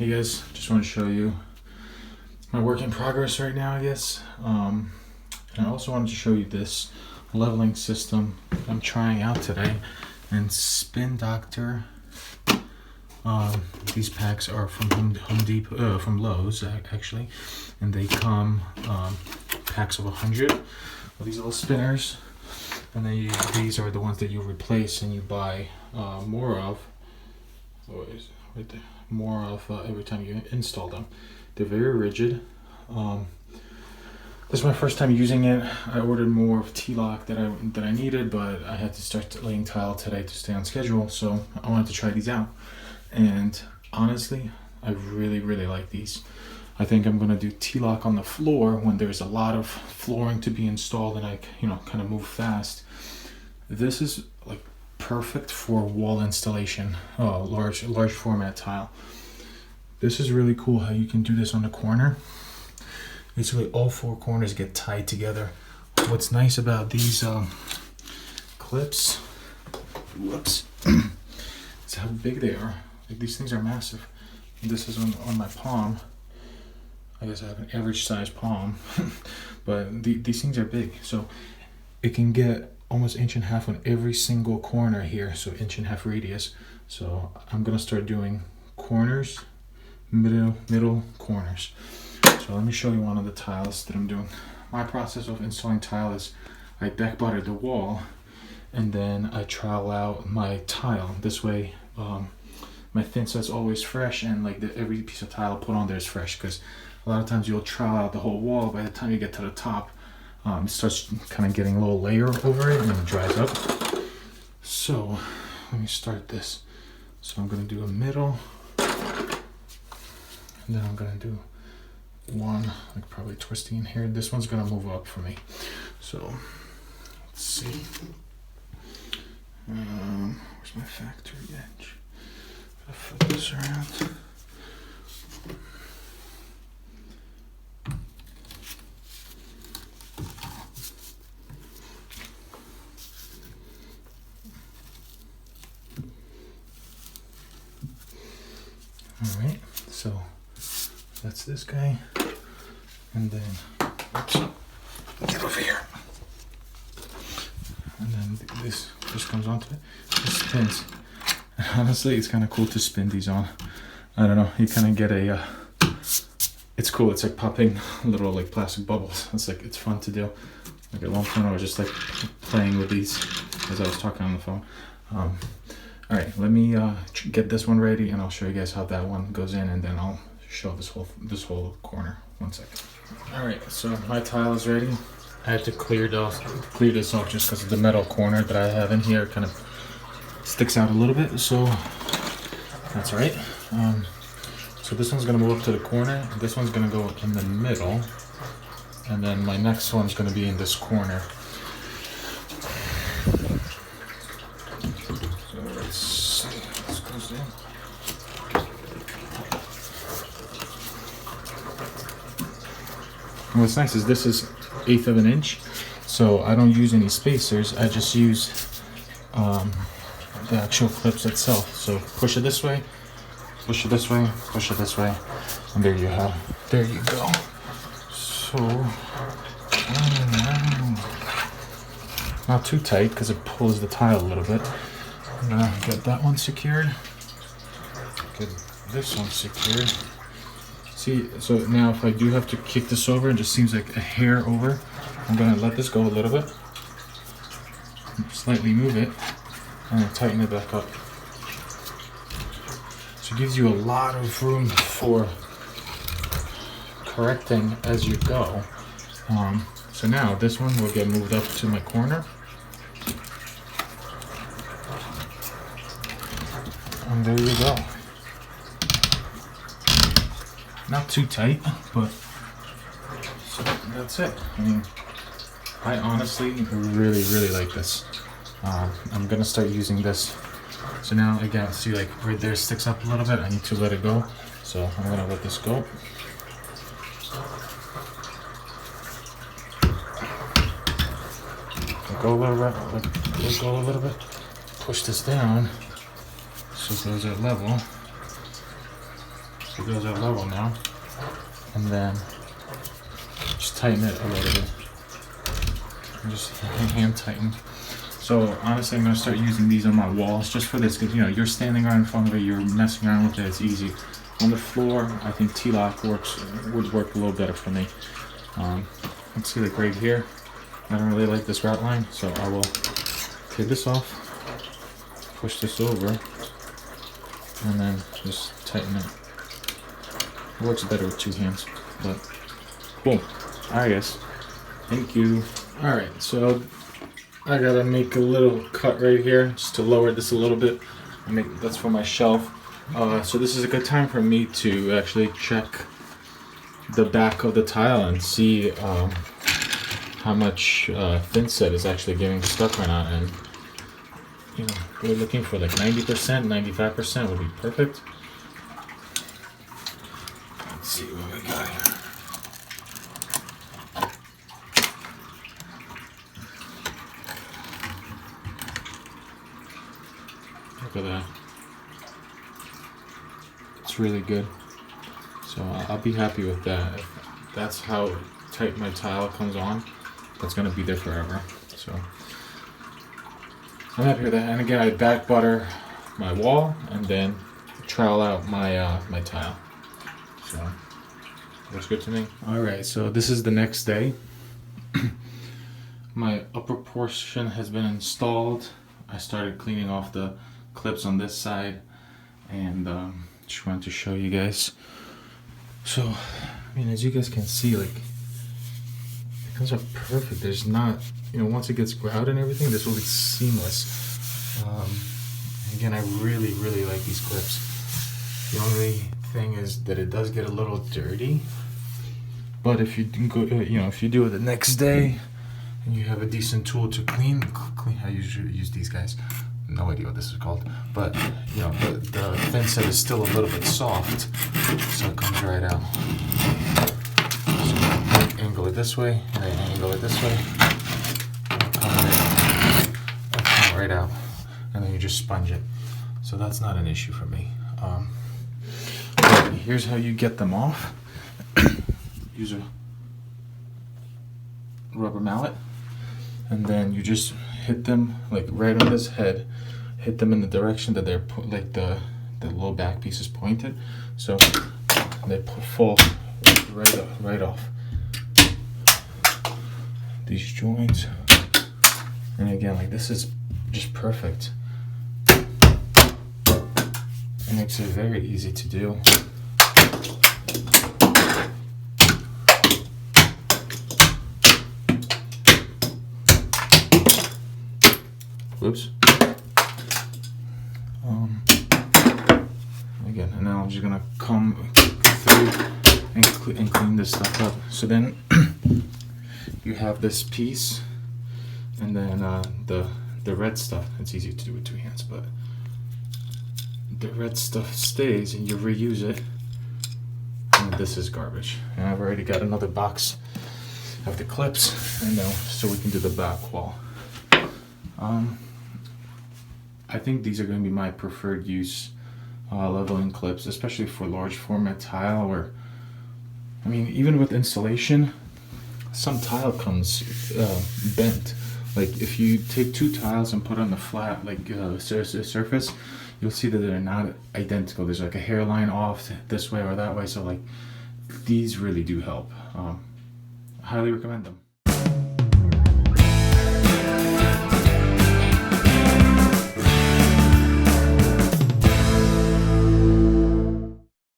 Hey guys, just want to show you my work in progress right now, I guess. And I also wanted to show you this leveling system I'm trying out today. And Spin Doctor. These packs are from Home Depot, from Lowe's actually, and they come packs of 100 of these little spinners. And then these are the ones that you replace and you buy more of. Oh, right there. More of every time you install them. They're very rigid. This is my first time using it. I ordered more of T-lock that I needed, but I had to start laying tile today to stay on schedule, so I wanted to try these out. And honestly, I really like these. I think I'm gonna do T-lock on the floor when there's a lot of flooring to be installed and I kind of move fast. This is like perfect for wall installation, large format tile. This is really cool how you can do this on the corner. Basically all four corners get tied together. What's nice about these clips, whoops, is how big they are. Like, these things are massive. This is on my palm. I guess I have an average size palm, but these things are big. So it can get almost 1.5 inches on every single corner here, so 1.5 inch radius. So I'm gonna start doing corners, middle corners. So let me show you one of the tiles that I'm doing. My process of installing tile is I deck butter the wall and then I trowel out my tile. This way my thin set's always fresh, and like every piece of tile I put on there is fresh, because a lot of times you'll trowel out the whole wall. By the time you get to the top, it starts kind of getting a little layer over it and then it dries up. So let me start this. So I'm going to do a middle, and then I'm going to do one, like probably twisting in here. This one's going to move up for me. So let's see. Where's my factory edge? Gotta flip this around. Alright, so that's this guy, and then, oops, get over here, and then this just comes onto it, it spins, and honestly it's kind of cool to spin these on. I don't know, you kind of get a, it's cool, it's like popping little like plastic bubbles. It's fun to do. Like at one point I was just like playing with these as I was talking on the phone. Alright, let me get this one ready and I'll show you guys how that one goes in, and then I'll show this whole corner. 1 second. Alright, so my tile is ready. I had to clear this off just because of the metal corner that I have in here kind of sticks out a little bit, so that's alright. So this one's going to move up to the corner, this one's going to go in the middle, and then my next one's going to be in this corner. And what's nice is this is 1/8 of an inch, so I don't use any spacers. I just use the actual clips itself. So push it this way, push it this way, push it this way, and there you go. So not too tight because it pulls the tile a little bit. I'm gonna get that one secured, get this one secured. See, so now if I do have to kick this over, it just seems like a hair over. I'm gonna let this go a little bit, slightly move it, and then tighten it back up. So it gives you a lot of room for correcting as you go. So now this one will get moved up to my corner. And there you go. Not too tight, but so that's it. I mean, I honestly really like this. I'm gonna start using this. So now again, see, like right there sticks up a little bit. I need to let it go, so I'm gonna let this go. Go a little bit. Push this down so those are level. it goes at level now. And then just tighten it a little bit. And just hand tighten. So honestly, I'm gonna start using these on my walls just for this, because you know you're standing right in front of it, you're messing around with it, it's easy. On the floor, I think T-lock would work a little better for me. Let's see, like right here, I don't really like this route line, so I will take this off, push this over, and then just tighten it. It works better with two hands, but cool. Alright guys, thank you. Alright, so I gotta make a little cut right here just to lower this a little bit. That's for my shelf. So this is a good time for me to actually check the back of the tile and see how much thinset is actually getting stuck or not. And you know, we're looking for like 90%, 95% would be perfect. Let's see what we got here. Look at that. It's really good. So I'll be happy with that. If that's how tight my tile comes on, that's gonna be there forever. So I'm happy with that. And again, I back butter my wall and then trowel out my my tile. So looks good to me. All right, so this is the next day. My upper portion has been installed. I started cleaning off the clips on this side, and just wanted to show you guys. So, I mean, as you guys can see, like, it comes out perfect. There's not, you know, once it gets grouted and everything, this will be seamless. Again, I really like these clips. The only thing is that it does get a little dirty, but if you go, you know, if you do it the next day and you have a decent tool to clean, I usually use these guys. No idea what this is called, but you know, the thinset is still a little bit soft, so it comes right out. So angle it this way, and then angle it this way, it'll come right out, and then you just sponge it. So that's not an issue for me. But here's how you get them off. Use a rubber mallet, and then you just hit them like right on this head. Hit them in the direction that they're like the little back piece is pointed, so they fall right off these joints. And again, like, this is just perfect. It makes it very easy to do. Whoops. Again, and now I'm just gonna come through and clean this stuff up. So then you have this piece, and then the red stuff. It's easy to do with two hands, but the red stuff stays, and you reuse it. And this is garbage. And I've already got another box of the clips, and now so we can do the back wall. I think these are going to be my preferred use leveling clips, especially for large format tile, or, I mean, even with installation, some tile comes bent. Like, if you take two tiles and put on the flat, like, surface, you'll see that they're not identical. There's like a hairline off this way or that way, so like, these really do help. I highly recommend them.